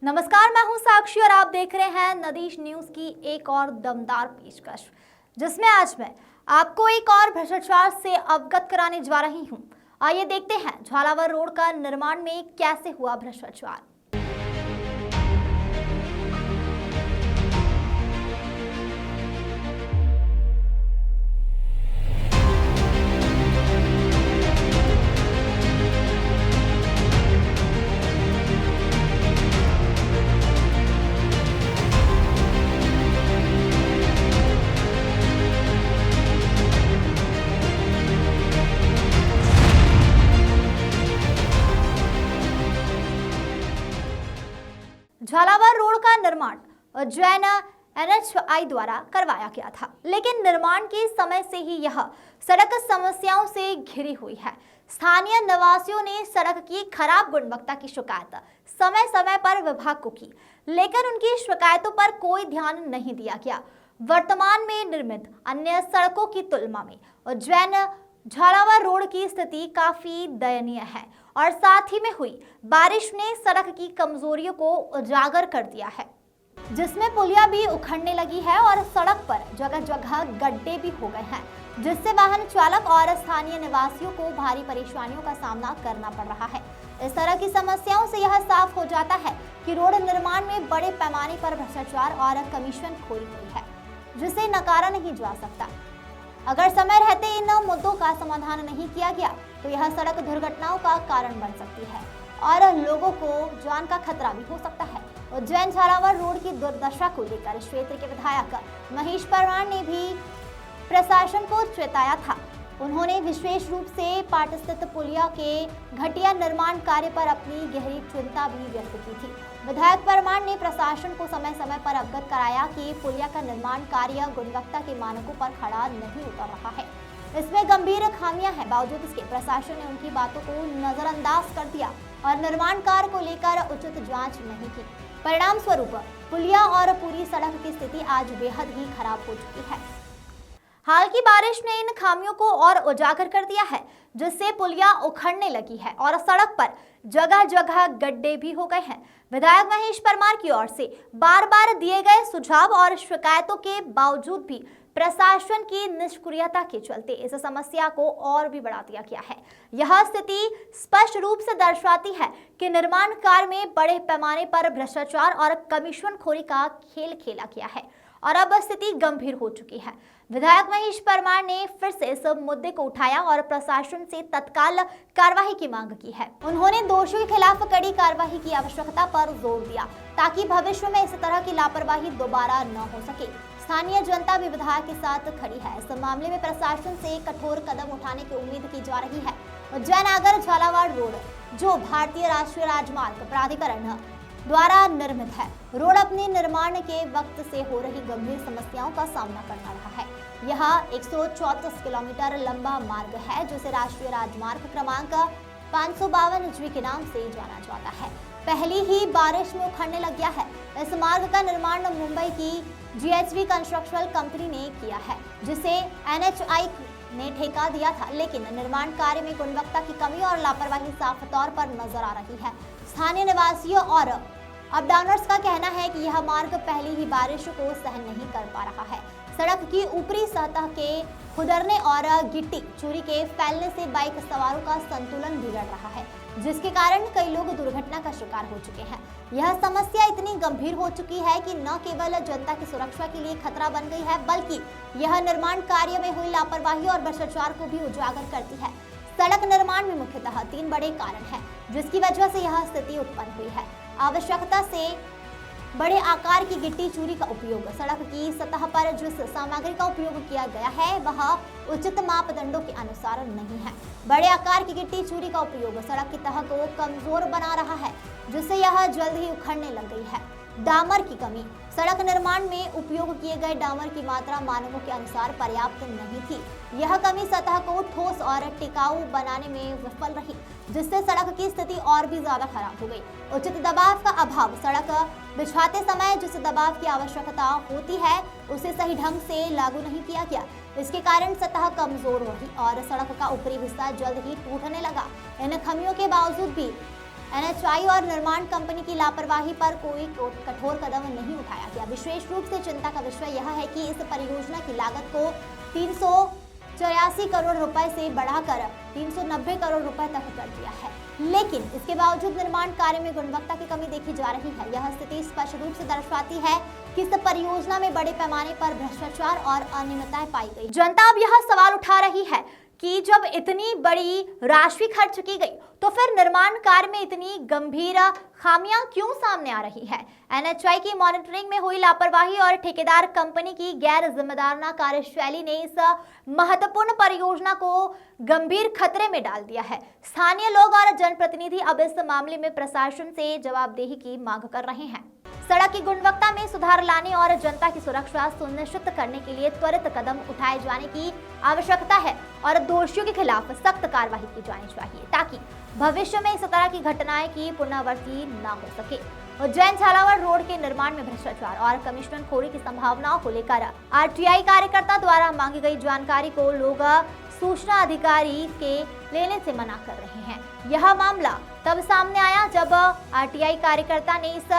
नमस्कार, मैं हूं साक्षी और आप देख रहे हैं नदीश न्यूज की एक और दमदार पेशकश, जिसमें आज मैं आपको एक और भ्रष्टाचार से अवगत कराने जा रही हूं। आइए देखते हैं झालावाड़ रोड का निर्माण में कैसे हुआ भ्रष्टाचार। झालावाड़ रोड का निर्माण उज्जैन NHAI द्वारा करवाया गया था, लेकिन निर्माण के समय से ही यह सड़क समस्याओं से घिरी हुई है। स्थानीय निवासियों ने सड़क की खराब गुणवत्ता की शिकायत समय समय पर विभाग को की, लेकिन उनकी शिकायतों पर कोई ध्यान नहीं दिया गया। वर्तमान में निर्मित अन्य सड़कों की तुलना में उज्जैन झालावाड़ रोड की स्थिति काफी दयनीय है और साथ ही में हुई बारिश ने सड़क की कमजोरियों को उजागर कर दिया है, जिसमें पुलिया भी उखड़ने लगी है और सड़क पर जगह जगह गड्ढे भी हो गए हैं, जिससे वाहन चालक और स्थानीय निवासियों को भारी परेशानियों का सामना करना पड़ रहा है। इस तरह की समस्याओं से यह साफ हो जाता है कि रोड निर्माण में बड़े पैमाने पर भ्रष्टाचार और कमीशन खोरी हुई है, जिसे नकारा नहीं जा सकता। अगर समय रहते इन मुद्दों का समाधान नहीं किया गया तो यह सड़क दुर्घटनाओं का कारण बन सकती है और लोगों को जान का खतरा भी हो सकता है। उज्जैन झालावाड़ रोड की दुर्दशा को लेकर क्षेत्र के विधायक महेश परमार ने भी प्रशासन को चेताया था। उन्होंने विशेष रूप से पाट स्थित पुलिया के घटिया निर्माण कार्य पर अपनी गहरी चिंता भी व्यक्त की थी। विधायक परमार ने प्रशासन को समय समय पर अवगत कराया कि पुलिया का निर्माण कार्य गुणवत्ता के मानकों पर खड़ा नहीं उतर रहा है, इसमें गंभीर खामियां हैं। बावजूद इसके प्रशासन ने उनकी बातों को नजरअंदाज कर दिया और निर्माण कार्य को लेकर उचित जांच नहीं की। परिणाम स्वरूप पुलिया और पूरी सड़क की स्थिति आज बेहद ही खराब हो चुकी है। हाल की बारिश ने इन खामियों को और उजागर कर दिया है, जिससे पुलिया उखड़ने लगी है और सड़क पर जगह जगह गड्ढे भी हो गए हैं। विधायक महेश परमार की ओर से बार बार दिए गए सुझाव और शिकायतों के बावजूद भी प्रशासन की निष्क्रियता के चलते इस समस्या को और भी बढ़ा दिया गया है। यह स्थिति स्पष्ट रूप से दर्शाती है कि निर्माण कार्य में बड़े पैमाने पर भ्रष्टाचार और कमीशनखोरी का खेल खेला गया है और अब स्थिति गंभीर हो चुकी है। विधायक महेश परमार ने फिर से इस मुद्दे को उठाया और प्रशासन से तत्काल कार्रवाई की मांग की है। उन्होंने दोषियों के खिलाफ कड़ी कार्रवाई की आवश्यकता पर जोर दिया ताकि भविष्य में इस तरह की लापरवाही दोबारा न हो सके। स्थानीय जनता भी विधायक के साथ खड़ी है। इस मामले में प्रशासन से कठोर कदम उठाने की उम्मीद की जा रही है। उज्जैन आगर झालावाड़ रोड, जो भारतीय राष्ट्रीय राजमार्ग प्राधिकरण द्वारा निर्मित है, रोड अपने निर्माण के वक्त से हो रही गंभीर समस्याओं का सामना करना रहा है। यह 134 किलोमीटर लंबा मार्ग है, जिसे राष्ट्रीय राजमार्ग क्रमांक 552 के नाम से जाना जाता है। पहली ही बारिश में उखड़ने लग गया है। इस मार्ग का निर्माण मुंबई की GHV कंस्ट्रक्शन कंपनी ने किया है, जिसे NHAI ने ठेका दिया था, लेकिन निर्माण कार्य में गुणवत्ता की कमी और लापरवाही साफ तौर पर नजर आ रही है। स्थानीय निवासियों और अपडाउनर्स का कहना है कि यह मार्ग पहली ही बारिश को सहन नहीं कर पा रहा है। सड़क की ऊपरी सतह के खुदरने और गिट्टी चूरी के फैलने से बाइक सवारों का संतुलन बिगड़ रहा है, जिसके कारण कई लोग दुर्घटना का शिकार हो चुके हैं। यह समस्या इतनी गंभीर हो चुकी है कि न केवल जनता की सुरक्षा के लिए खतरा बन गई है, बल्कि यह निर्माण कार्य में हुई लापरवाही और भ्रष्टाचार को भी उजागर करती है। सड़क निर्माण में मुख्यतः 3 बड़े कारण हैं, जिसकी वजह से यह स्थिति उत्पन्न हुई है। आवश्यकता से बड़े आकार की गिट्टी चूरी का उपयोग, सड़क की सतह पर जिस सामग्री का उपयोग किया गया है वह उचित मापदंडों के अनुसार नहीं है। बड़े आकार की गिट्टी चूरी का उपयोग सड़क की तह को कमजोर बना रहा है, जिससे यह जल्द ही उखड़ने लग गई है। डामर की कमी, सड़क निर्माण में उपयोग किए गए डामर की मात्रा मानकों के अनुसार पर्याप्त नहीं थी। यह कमी सतह को ठोस और टिकाऊ बनाने में विफल रही, जिससे सड़क की स्थिति और भी ज्यादा खराब हो गई। उचित दबाव का अभाव, सड़क बिछाते समय जिस दबाव की आवश्यकता होती है उसे सही ढंग से लागू नहीं किया गया। इसके कारण सतह कमजोर रही और सड़क का ऊपरी हिस्सा जल्द ही टूटने लगा। इन खामियों के बावजूद भी एनएचआई और निर्माण कंपनी की लापरवाही पर कोई कठोर कदम नहीं उठाया गया। विशेष रूप से चिंता का विषय यह है कि इस परियोजना की लागत को 384 करोड़ रुपए से बढ़ाकर 390 करोड़ रुपए तक कर दिया है, लेकिन इसके बावजूद निर्माण कार्य में गुणवत्ता की कमी देखी जा रही है। यह स्थिति स्पष्ट रूप से दर्शाती है कि इस परियोजना में बड़े पैमाने पर भ्रष्टाचार और अनियमितताएं पाई गई। जनता अब यह सवाल उठा रही है कि जब इतनी बड़ी राशि खर्च की गई तो फिर निर्माण कार्य में इतनी गंभीर खामियां क्यों सामने आ रही है। एनएचआई की मॉनिटरिंग में हुई लापरवाही और ठेकेदार कंपनी की गैर जिम्मेदाराना कार्यशैली ने इस महत्वपूर्ण परियोजना को गंभीर खतरे में डाल दिया है। स्थानीय लोग और जनप्रतिनिधि अब इस मामले में प्रशासन से जवाबदेही की मांग कर रहे हैं। सड़क की गुणवत्ता में सुधार लाने और जनता की सुरक्षा सुनिश्चित करने के लिए त्वरित कदम उठाए जाने की आवश्यकता है और दोषियों के खिलाफ सख्त कार्रवाई की जानी चाहिए ताकि भविष्य में इस तरह की घटनाएं की पुनरावृत्ति न हो सके। उज्जैन झालावाड़ रोड के निर्माण में भ्रष्टाचार और कमिश्नर खोरी की संभावनाओं को लेकर आरटीआई कार्यकर्ता द्वारा मांगी गई जानकारी को लोग सूचना अधिकारी के लेने से मना कर रहे हैं। यह मामला तब सामने आया जब आरटीआई कार्यकर्ता ने इस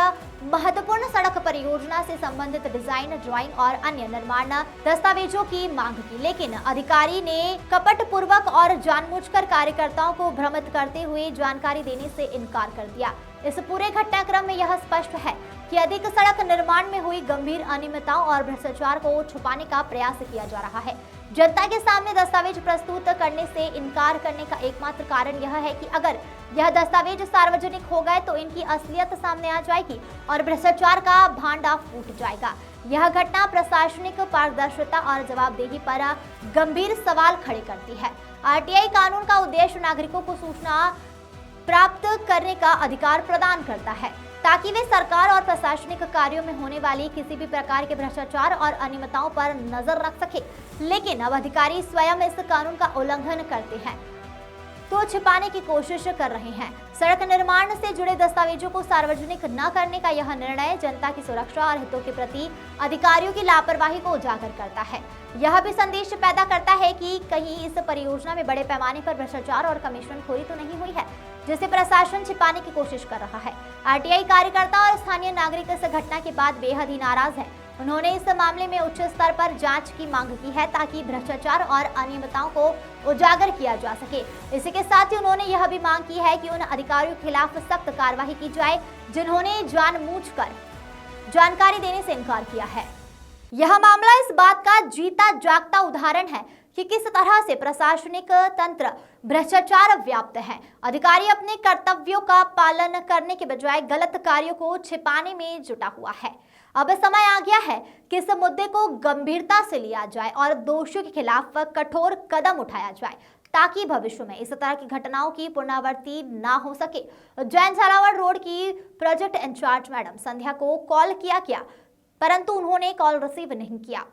महत्वपूर्ण सड़क परियोजना से संबंधित डिजाइन, ड्राइंग और अन्य निर्माण दस्तावेजों की मांग की, लेकिन अधिकारी ने कपटपूर्वक और जानबूझकर कार्यकर्ताओं को भ्रमित करते हुए जानकारी देने से इनकार कर दिया। इस पूरे घटनाक्रम में यह स्पष्ट है कि अधिक सड़क निर्माण में हुई गंभीर अनियमितताओं और भ्रष्टाचार को छुपाने का प्रयास किया जा रहा है। जनता के सामने दस्तावेज प्रस्तुत करने से इनकार करने का एकमात्र कारण यह है कि अगर यह दस्तावेज सार्वजनिक हो गए तो इनकी असलियत सामने आ जाएगी और भ्रष्टाचार का भांडा फूट जाएगा। यह घटना प्रशासनिक पारदर्शिता और जवाबदेही पर गंभीर सवाल खड़े करती है। आरटीआई कानून का उद्देश्य नागरिकों को सूचना प्राप्त करने का अधिकार प्रदान करता है ताकि वे सरकार और प्रशासनिक कार्यों में होने वाली किसी भी प्रकार के भ्रष्टाचार और अनियमितताओं पर नजर रख सके। लेकिन अब अधिकारी स्वयं इस कानून का उल्लंघन करते हैं तो छिपाने की कोशिश कर रहे हैं। सड़क निर्माण से जुड़े दस्तावेजों को सार्वजनिक न करने का यह निर्णय जनता की सुरक्षा और हितों के प्रति अधिकारियों की लापरवाही को उजागर करता है। यह भी संदेश पैदा करता है कि कहीं इस परियोजना में बड़े पैमाने पर भ्रष्टाचार और कमीशनखोरी तो नहीं हुई है जिसे प्रशासन छिपाने की कोशिश कर रहा है। आरटीआई कार्यकर्ता और स्थानीय नागरिक इस घटना के बाद बेहद ही नाराज है। उन्होंने इस मामले में उच्च स्तर पर जांच की मांग की है ताकि भ्रष्टाचार और अनियमितताओं को उजागर किया जा सके। इसी के साथ ही उन्होंने यह भी मांग की है कि उन अधिकारियों के खिलाफ सख्त कार्रवाई की जाए जिन्होंने जानबूझकर जानकारी देने से इनकार किया है। यह मामला इस बात का जीता जागता उदाहरण है कि किस तरह से प्रशासनिक तंत्र भ्रष्टाचार व्याप्त है। अधिकारी अपने कर्तव्यों का पालन करने के बजाय गलत कार्यों को छिपाने में जुटा हुआ है। अब समय आ गया है कि इस मुद्दे को गंभीरता से लिया जाए और दोषियों के खिलाफ कठोर कदम उठाया जाए ताकि भविष्य में इस तरह की घटनाओं की पुनरावृत्ति ना हो सके। उज्जैन झालावाड़ रोड की प्रोजेक्ट इंचार्ज मैडम संध्या को कॉल किया परंतु उन्होंने कॉल रिसीव नहीं किया।